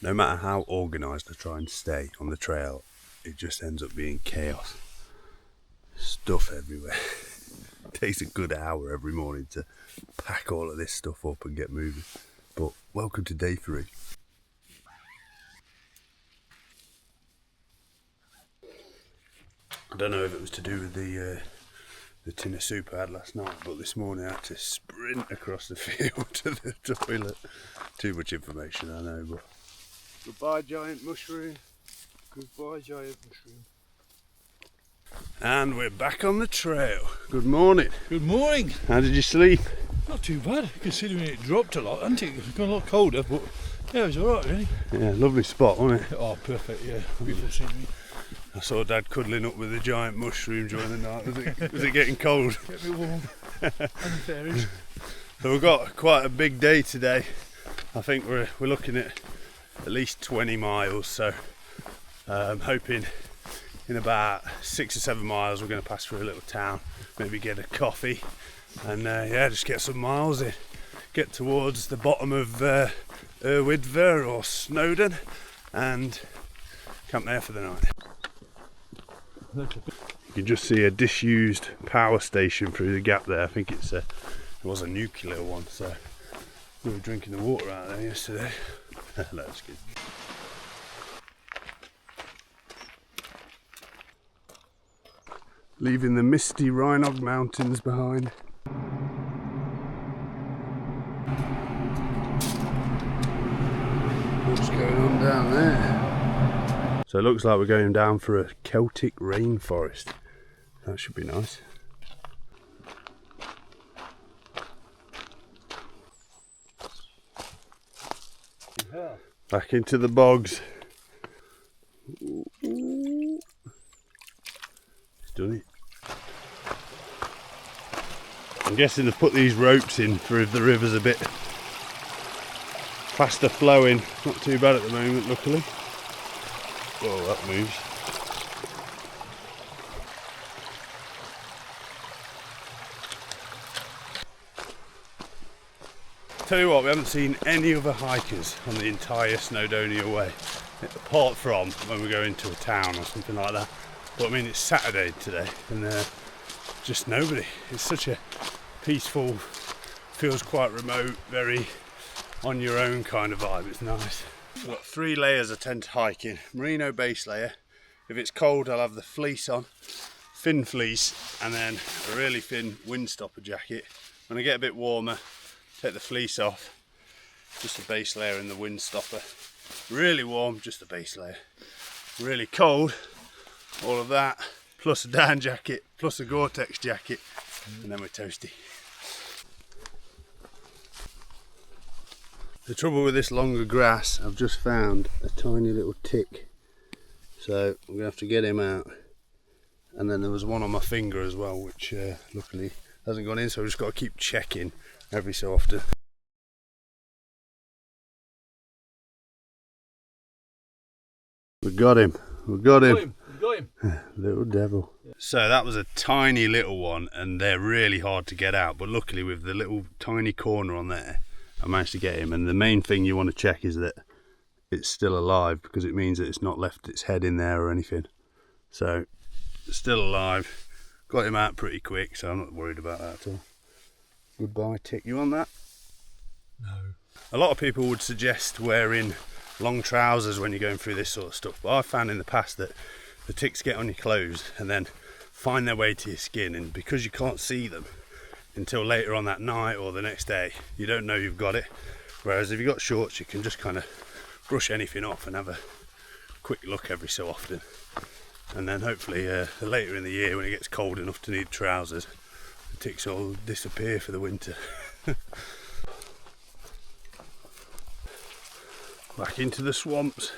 No matter how organised I try and stay on the trail, it just ends up being chaos. Stuff everywhere. It takes a good hour every morning to pack all of this stuff up and get moving. But welcome to day 3. I don't know if it was to do with the tin of soup I had last night, but this morning I had to sprint across the field to the toilet. Too much information, I know, but... Goodbye, giant mushroom. Goodbye, giant mushroom. And we're back on the trail. Good morning. Good morning. How did you sleep? Not too bad, considering it dropped a lot, hasn't it? It's got a lot colder, but yeah, it was alright, really. Yeah, lovely spot, wasn't it? Oh, perfect, yeah. Beautiful scenery. I saw Dad cuddling up with a giant mushroom during the night. Was it getting cold? Get me warm. And the fairies. So we've got quite a big day today. I think we're looking at least 20 miles. So I'm hoping in about 6 or 7 miles we're going to pass through a little town, maybe get a coffee, and yeah, just get some miles in. Get towards the bottom of Erwidver or Snowdon and camp there for the night. You can just see a disused power station through the gap there. I think it was a nuclear one, so we were drinking the water out there yesterday. That's good. Leaving the misty Rhinog Mountains behind. What's going on down there? So it looks like we're going down for a Celtic rainforest. That should be nice. Yeah. Back into the bogs. It's done it. I'm guessing they've put these ropes in for if the river's a bit faster flowing. Not too bad at the moment, luckily. Oh, that moves. Tell you what, we haven't seen any other hikers on the entire Snowdonia way, apart from when we go into a town or something like that. But I mean, it's Saturday today, and just nobody. It's such a peaceful, feels quite remote, very on your own kind of vibe. It's nice. I've got 3 layers I tend to hike in. Merino base layer. If it's cold, I'll have the fleece on, thin fleece, and then a really thin windstopper jacket. When I get a bit warmer, take the fleece off, just the base layer and the windstopper. Really warm, just the base layer. Really cold, all of that, plus a down jacket, plus a Gore-Tex jacket, and then we're toasty. The trouble with this longer grass, I've just found a tiny little tick, so I'm going to have to get him out. And then there was one on my finger as well, which luckily hasn't gone in, so I've just got to keep checking every so often. We got him. Little devil. Yeah. So that was a tiny little one, and they're really hard to get out, but luckily with the little tiny corner on there, I managed to get him. And the main thing you want to check is that it's still alive, because it means that it's not left its head in there or anything. So it's still alive. Got him out pretty quick, so I'm not worried about that at all. Goodbye tick. You want that? No. A lot of people would suggest wearing long trousers when you're going through this sort of stuff, but I've found in the past that the ticks get on your clothes and then find their way to your skin, and because you can't see them until later on that night or the next day, you don't know you've got it. Whereas if you've got shorts, you can just kind of brush anything off and have a quick look every so often, and then hopefully later in the year when it gets cold enough to need trousers, the ticks all disappear for the winter. Back into the swamps.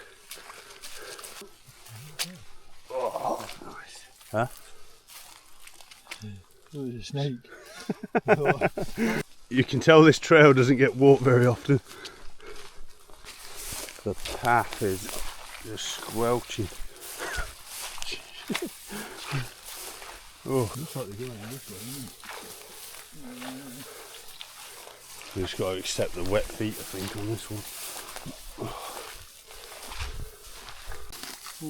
Oh, nice. Huh? Oh, there's a snake. You can tell this trail doesn't get walked very often. The path is just squelching. Oh. Looks like they're going this way, isn't it? You just got to accept the wet feet, I think, on this one. Oh,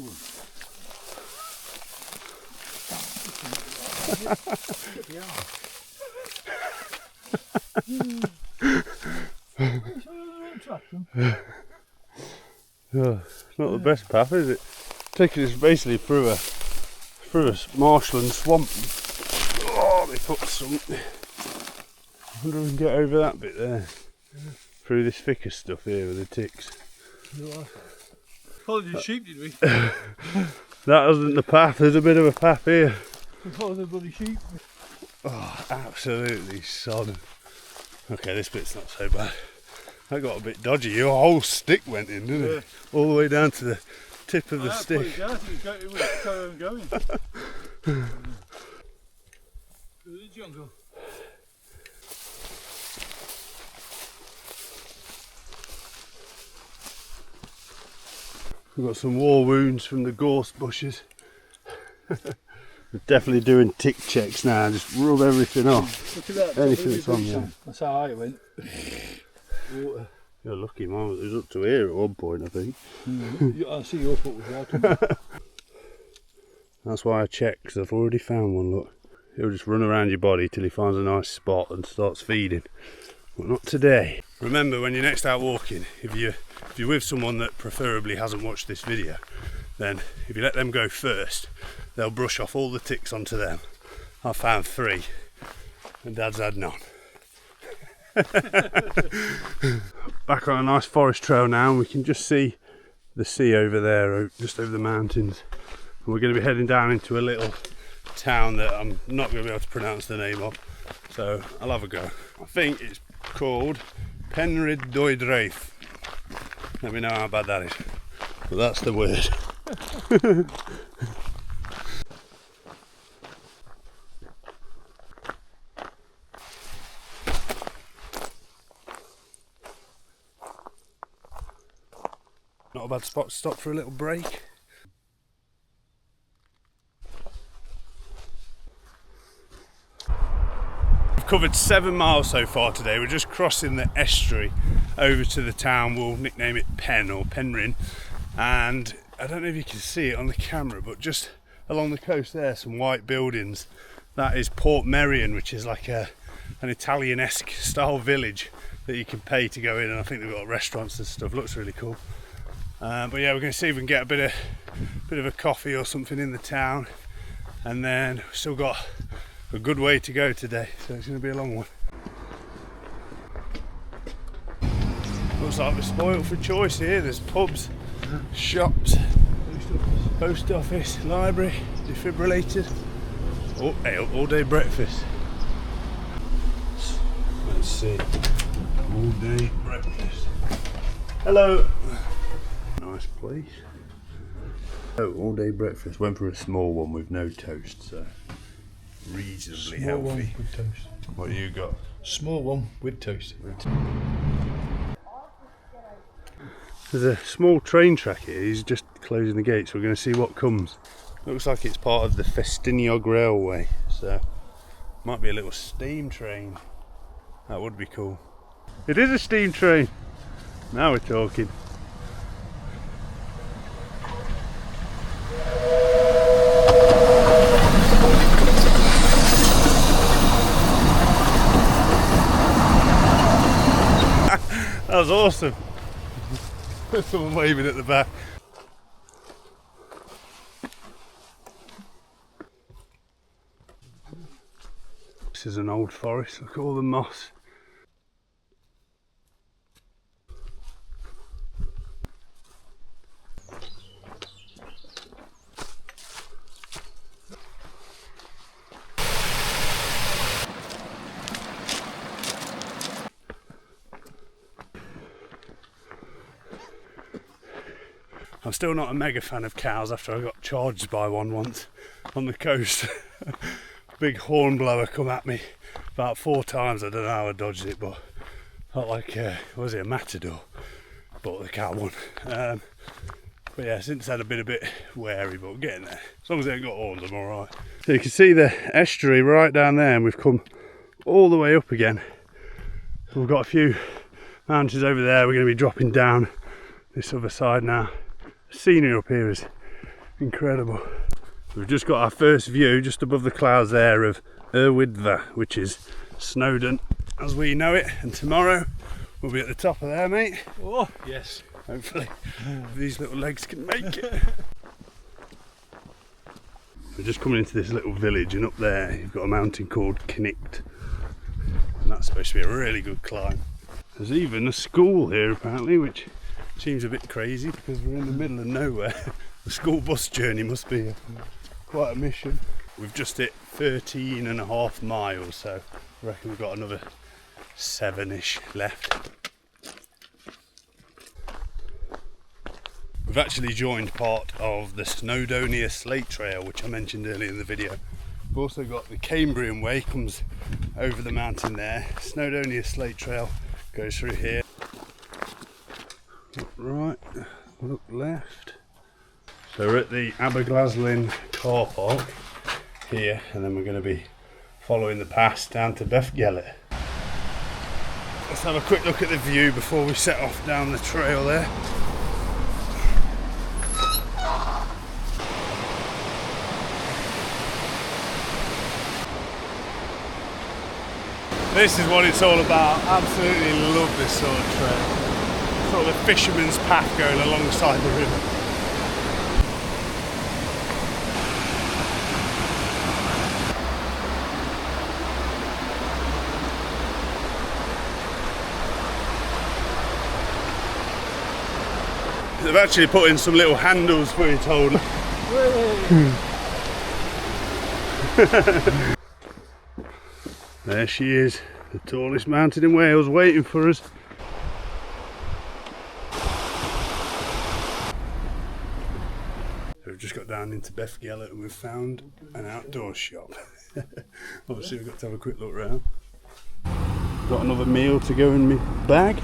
not the best path, is it? Taking us basically through a marshland swamp. Oh, they put some. I wonder if we can get over that bit there. Through this thicker stuff here with the ticks. Followed the sheep, did we? That wasn't the path, there's a bit of a path here. We followed the bloody sheep. Oh, absolutely sodden. Okay, this bit's not so bad. That got a bit dodgy. Your whole stick went in, didn't it? All the way down to the tip of the stick. It was going. Through the jungle. We've got some war wounds from the gorse bushes. We're definitely doing tick checks now, just rub everything off. Look at that. Anything that's on there. That's how I went. Water. You're lucky, man. It was up to here at one point, I think. I see your foot was water. That's why I check, because I've already found one, look. He'll just run around your body till he finds a nice spot and starts feeding. But not today. Remember, when you're next out walking, if you're with someone that preferably hasn't watched this video, then if you let them go first, they'll brush off all the ticks onto them. I found 3, and Dad's had none. Back on a nice forest trail now, and we can just see the sea over there, just over the mountains. And we're going to be heading down into a little town that I'm not going to be able to pronounce the name of, so I'll have a go. I think it's called Penrhyd Doedreif. Let me know how bad that is, but that's the word. Not a bad spot to stop for a little break. We've covered 7 miles so far today. We're just crossing the estuary over to the town. We'll nickname it Pen or Penryn. And I don't know if you can see it on the camera, but just along the coast there, some white buildings. That is Port Merion, which is like an Italian-esque style village that you can pay to go in, and I think they've got restaurants and stuff. Looks really cool. But yeah, we're going to see if we can get a bit of a coffee or something in the town, and then we've still got a good way to go today, so it's going to be a long one. Looks like we're spoiled for choice here. There's pubs, shops, post office, library, defibrillators. Oh, hey, all day breakfast. Let's see. All day breakfast. Hello. Nice place. Oh, all day breakfast. Went for a small one with no toast, so reasonably Small healthy. one with toast. What do you got? Small one with toast. There's a small train track here. He's just closing the gates. We're going to see what comes. Looks like it's part of the Festiniog Railway, so might be a little steam train. That would be cool. It is a steam train. Now we're talking. That was awesome. Someone waving at the back. This is an old forest. Look at all the moss. I'm still not a mega fan of cows after I got charged by one once on the coast. Big hornblower come at me about 4 times. I don't know how I dodged it, but felt like, was it a matador? But the cow won. But yeah, since then I've been a bit wary, but getting there. As long as they ain't got horns, I'm alright. So you can see the estuary right down there, and we've come all the way up again. We've got a few mountains over there. We're going to be dropping down this other side now. The scenery up here is Incredible. We've just got our first view just above the clouds there of Erwidva, which is Snowdon as we know it, and tomorrow we'll be at the top of there, mate. Oh, yes. Hopefully these little legs can make it. We're just coming into this little village, and up there you've got a mountain called Knicht, and that's supposed to be a really good climb. There's even a school here apparently, which seems a bit crazy because we're in the middle of nowhere. The school bus journey must be quite a mission. We've just hit 13.5 miles, so I reckon we've got another 7-ish left. We've actually joined part of the Snowdonia Slate Trail, which I mentioned earlier in the video. We've also got the Cambrian Way, comes over the mountain there. Snowdonia Slate Trail goes through here. Look right, look left. So we're at the Aberglaslyn car park here, and then we're going to be following the pass down to Bethgelert. Let's have a quick look at the view before we set off down the trail there. This is what it's all about. Absolutely love this sort of trail. Sort of a fisherman's path going alongside the river. They've actually put in some little handles for you to hold. There she is, the tallest mountain in Wales, waiting for us. So we've just got down into Bethgelert and we've found an outdoor shop. Obviously we've got to have a quick look around. Got another meal to go in my bag.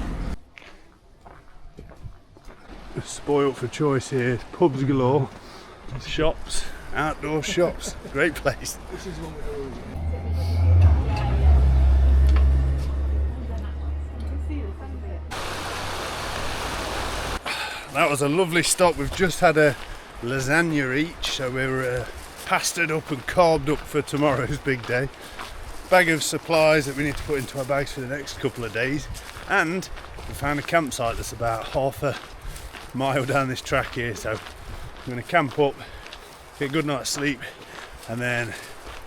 Spoilt for choice here, pubs galore, shops, outdoor shops, great place. That was a lovely stop. We've just had a lasagna each, so we're pastured up and carbed up for tomorrow's big day. Bag of supplies that we need to put into our bags for the next couple of days, and we found a campsite that's about half a mile down this track here, so I'm going to camp up, get a good night's sleep, and then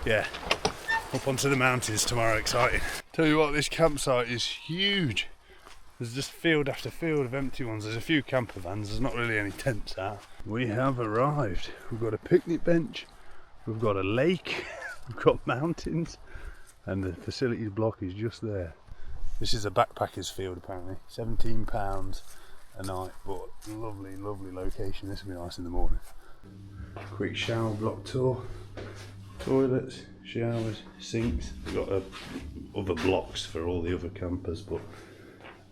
yeah, up onto the mountains tomorrow. Exciting. Tell you what, this campsite is huge. There's just field after field of empty ones. There's a few camper vans, there's not really any tents out. We have arrived. We've got a picnic bench, we've got a lake, we've got mountains, and the facilities block is just there. This is a backpacker's field apparently, £17 a night, but lovely, lovely location. This will be nice in the morning. Quick shower block tour. Toilets, showers, sinks. We've got other blocks for all the other campers, but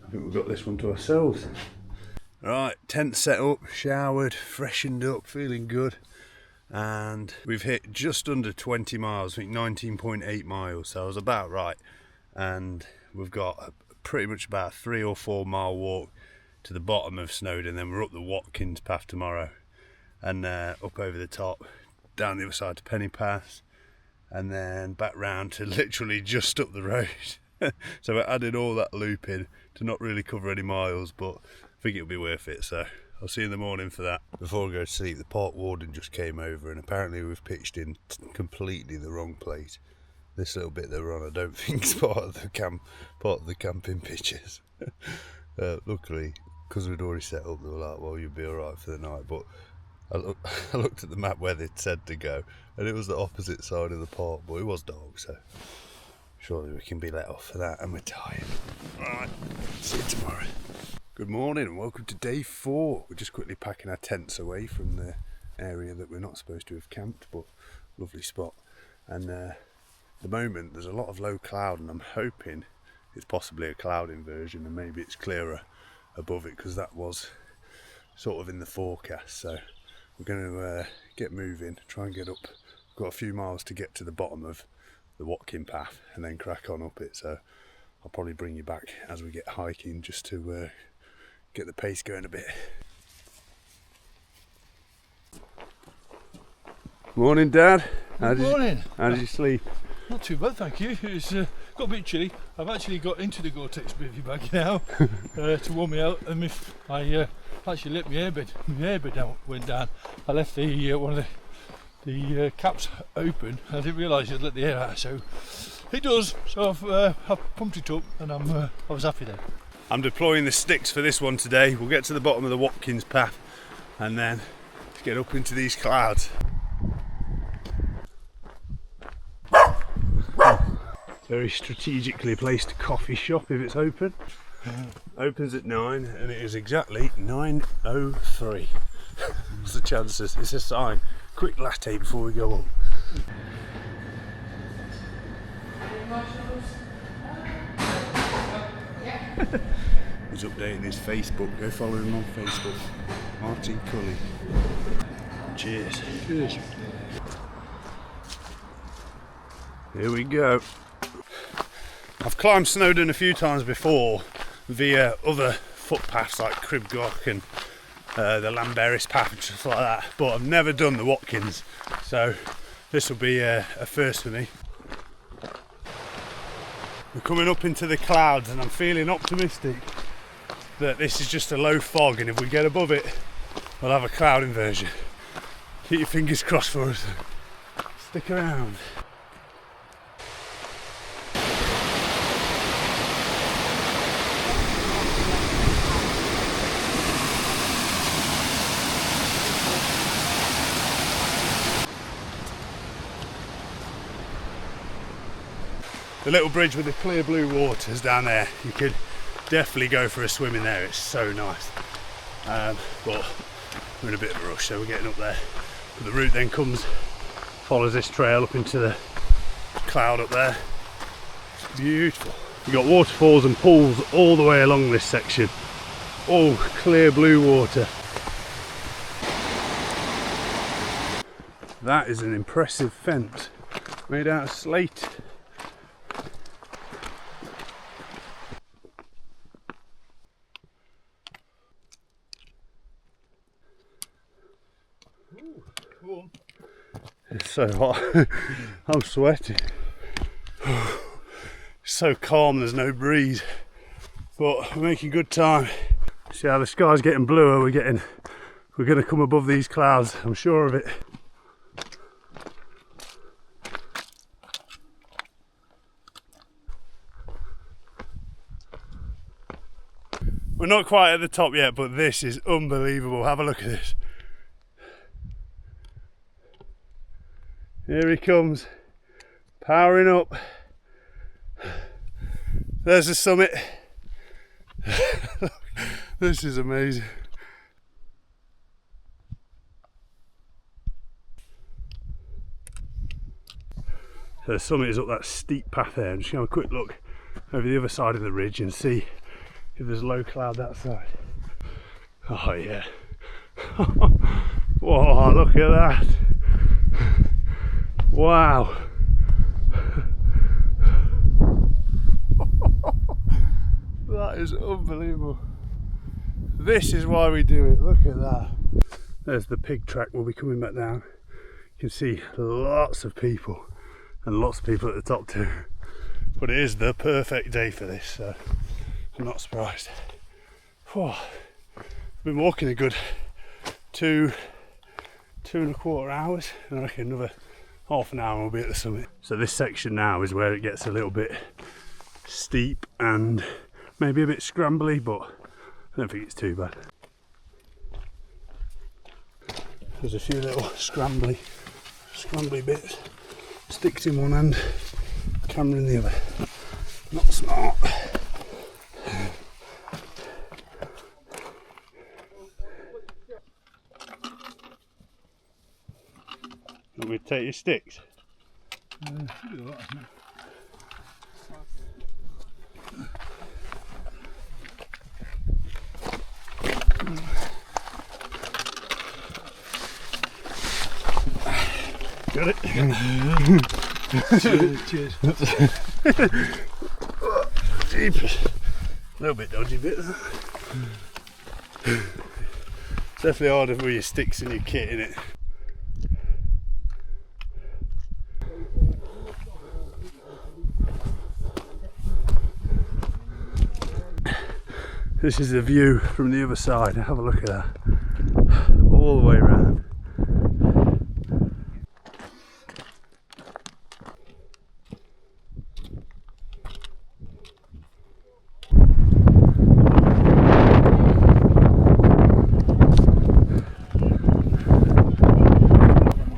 I think we've got this one to ourselves. Right, tent set up, showered, freshened up, feeling good. And we've hit just under 20 miles, I think 19.8 miles, so I was about right. And we've got pretty much about a 3 or 4 mile walk to the bottom of Snowdon, then we're up the Watkins path tomorrow, and up over the top, down the other side to Penny Pass, and then back round to literally just up the road. So we added all that loop in to not really cover any miles, but I think it'll be worth it, so I'll see you in the morning for that. Before I go to sleep, the park warden just came over, and apparently we've pitched in completely the wrong place. This little bit that we're on, I don't think is part of the camping pictures. Luckily, because we'd already set up, they were like, well, you'll be alright for the night, but I looked at the map where they'd said to go, and it was the opposite side of the park, but it was dark, so surely we can be let off for that, and we're tired. Alright, see you tomorrow. Good morning and welcome to day 4. We're just quickly packing our tents away from the area that we're not supposed to have camped, but lovely spot. And at the moment there's a lot of low cloud, and I'm hoping it's possibly a cloud inversion and maybe it's clearer above it, because that was sort of in the forecast. So we're going to get moving, try and get up. We've got a few miles to get to the bottom of the Watkins path and then crack on up it, so I'll probably bring you back as we get hiking just to get the pace going a bit. Morning, Dad. Good morning. How did you sleep? Not too bad, thank you. It's got a bit chilly. I've actually got into the Gore-Tex bivvy bag now to warm me out, and I actually let my airbed down, went down. I left the one of the caps open. I didn't realise you'd let the air out, so it does. So I've pumped it up, and I was happy then. I'm deploying the sticks for this one today. We'll get to the bottom of the Watkins path, and then get up into these clouds. Very strategically placed coffee shop if it's open. Opens at 9 and it is exactly 9:03. What's the chances? It's a sign. Quick latte before we go up. He's updating his Facebook. Go follow him on Facebook. Martin Culley. Cheers. Cheers. Here we go. I've climbed Snowdon a few times before via other footpaths like Cribgoch and the Lamberis path and stuff like that, but I've never done the Watkins, so this will be a first for me. We're coming up into the clouds and I'm feeling optimistic that this is just a low fog, and if we get above it we'll have a cloud inversion. Keep your fingers crossed for us. Stick around. The little bridge with the clear blue waters down there, you could definitely go for a swim in there, it's so nice. But we're in a bit of a rush, so we're getting up there. But the route then follows this trail up into the cloud up there. It's beautiful. You've got waterfalls and pools all the way along this section. All clear blue water. That is an impressive fence made out of slate. It's so hot. I'm sweating. It's so calm, there's no breeze, but we're making good time. See how the sky's getting bluer, we're going to come above these clouds, I'm sure of it. We're not quite at the top yet, but this is unbelievable. Have a look at this. Here he comes, powering up. There's the summit. This is amazing. So the summit is up that steep path there. I'm just going to have a quick look over the other side of the ridge and see if there's low cloud that side. Oh yeah. Whoa, look at that. Wow. That is unbelievable. This is why we do it, look at that. There's the pig track, we'll be coming back down. You can see lots of people, and lots of people at the top too. But it is the perfect day for this, so I'm not surprised. Whew. I've been walking a good two and a quarter hours, and I reckon another half an hour and we'll be at the summit. So this section now is where it gets a little bit steep and maybe a bit scrambly, but I don't think it's too bad. There's a few little scrambly bits. Sticks in one hand, camera in the other. Not smart. Want me to take your sticks? Got it? Cheers. Jeepers. A little bit dodgy bit. It's definitely harder with your sticks and your kit in it. This is the view from the other side. Have a look at that. All the way around.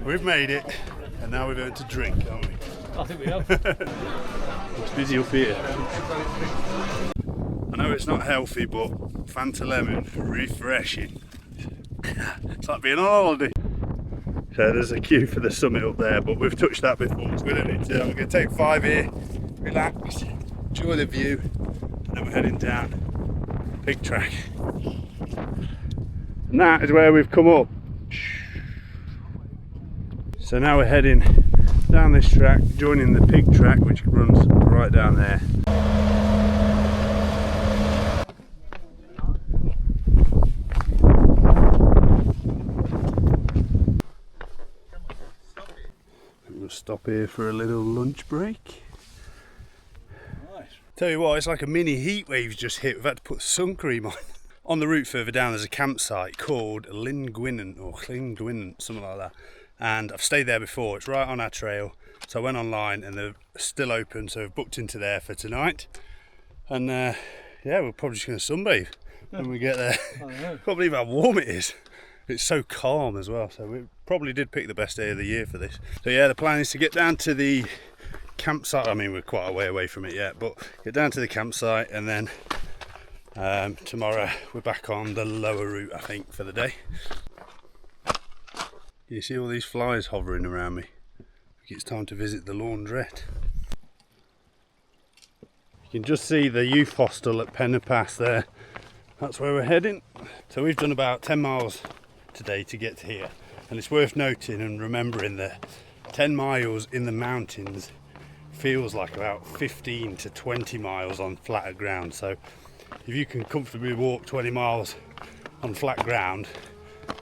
We've made it, and now we're going to drink, aren't we? I think we have. It's busy up here. I know it's not healthy, but Fanta Lemon, refreshing. It's like being on holiday. So there's a queue for the summit up there, but we've touched that before, so we don't need to. We're going to take 5 here, relax, enjoy the view, and then we're heading down Pig Track. And that is where we've come up. So now we're heading down this track, joining the Pig Track, which runs right down there. We'll stop here for a little lunch break. Nice. Tell you what, it's like a mini heat wave's just hit. We've had to put sun cream on. On the route further down, there's a campsite called Llangwynant or Llangwynant, something like that. And I've stayed there before. It's right on our trail. So I went online and they're still open, so we've booked into there for tonight. And yeah, we're probably just going to sunbathe when we get there. I can't believe how warm it is. It's so calm as well, so we probably did pick the best day of the year for this. So yeah, the plan is to get down to the campsite. I mean, we're quite a way away from it yet, but get down to the campsite, and then tomorrow we're back on the lower route, I think, for the day. You see all these flies hovering around me. I think it's time to visit the laundrette. You can just see the youth hostel at Pennerpass there. That's where we're heading. So we've done about 10 miles today to get to here. And it's worth noting and remembering that 10 miles in the mountains feels like about 15 to 20 miles on flatter ground. So if you can comfortably walk 20 miles on flat ground,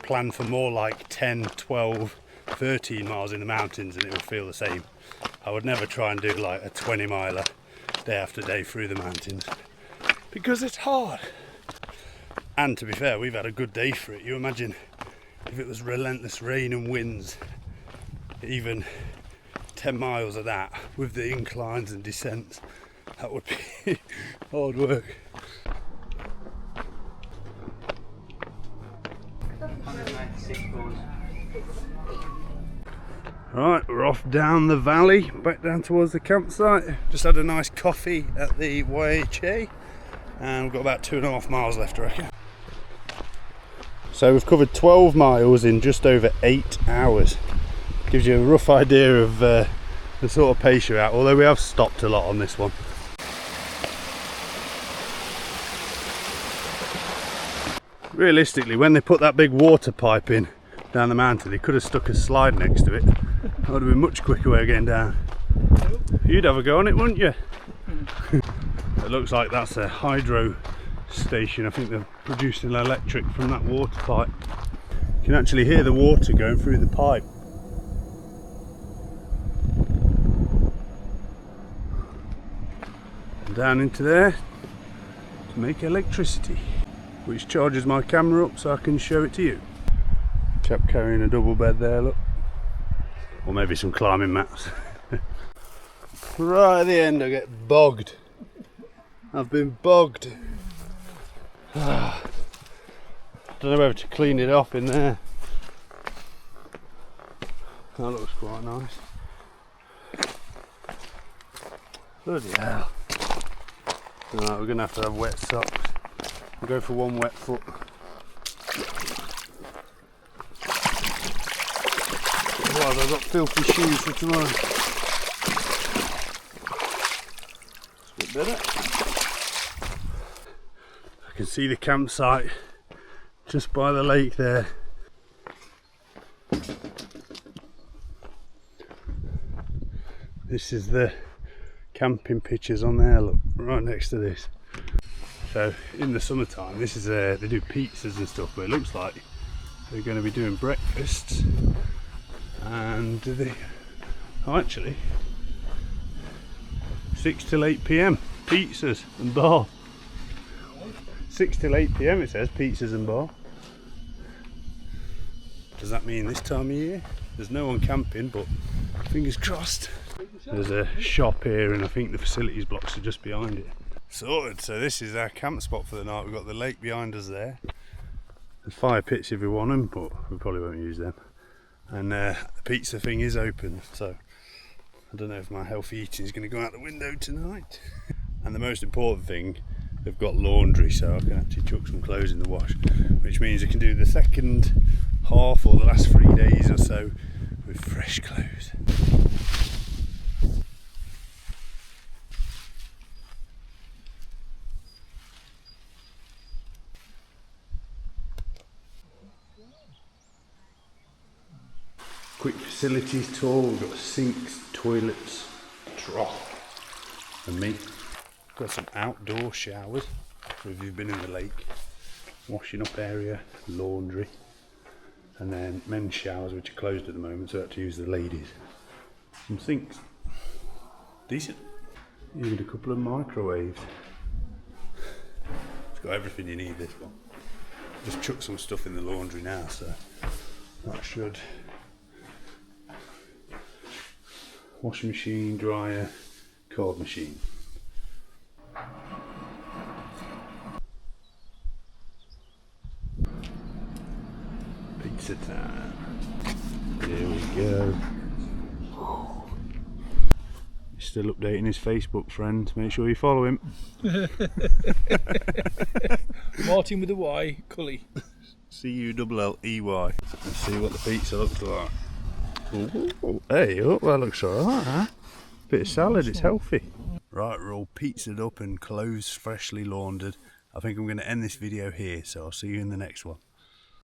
plan for more like 10, 12, 13 miles in the mountains and it will feel the same. I would never try and do like a 20 miler day after day through the mountains because it's hard. And to be fair, we've had a good day for it. You imagine if it was relentless rain and winds, even 10 miles of that with the inclines and descents, that would be hard work. Right, we're off down the valley, back down towards the campsite. Just had a nice coffee at the YHA, and we've got about 2.5 miles left, I reckon. So we've covered 12 miles in just over 8 hours. Gives you a rough idea of the sort of pace you're at, although we have stopped a lot on this one. Realistically, when they put that big water pipe in down the mountain, they could have stuck a slide next to it. That would have been a much quicker way of getting down. You'd have a go on it, wouldn't you? It looks like that's a hydro station. I think they're producing electric from that water pipe. You can actually hear the water going through the pipe. And down into there to make electricity, which charges my camera up so I can show it to you. Chap carrying a double bed there, look. Or maybe some climbing mats. Right at the end I get bogged. I've been bogged. Don't know whether to clean it off in there. That looks quite nice. Bloody hell. Right, we're going to have wet socks. We'll go for one wet foot. Otherwise I've got filthy shoes for tomorrow. It's a bit better. I can see the campsite just by the lake there. This is the camping pictures on there, look, right next to this. So in the summertime, this is they do pizzas and stuff, but it looks like they're going to be doing breakfasts. And actually 6 till 8 PM pizzas and bar. 6 till 8 PM it says, pizzas and bar. Does that mean this time of year? There's no one camping, but fingers crossed. There's a shop here and I think the facilities blocks are just behind it. Sorted, so this is our camp spot for the night. We've got the lake behind us there. There's fire pits if we want them, but we probably won't use them. And the pizza thing is open, so I don't know if my healthy eating is going to go out the window tonight. And the most important thing, they've got laundry, so I can actually chuck some clothes in the wash, which means I can do the second half or the last 3 days or so with fresh clothes. Quick facilities tour. We've got sinks, toilets, trough, and me. Got some outdoor showers if you've been in the lake, washing up area, laundry, and then men's showers which are closed at the moment, so I have to use the ladies. Some sinks, decent. Even a couple of microwaves. It's got everything you need, this one. Just chuck some stuff in the laundry now, so that should. Washing machine, dryer, cord machine. Pizza time. There we go. He's still updating his Facebook, friends. Make sure you follow him. Martin with a Y, Culley. Culley. Let's see what the pizza looks like. Ooh, hey, oh, that looks alright, huh? Bit of salad, it's healthy. Right, we're all pizzaed up and clothes freshly laundered. I think I'm going to end this video here, so I'll see you in the next one.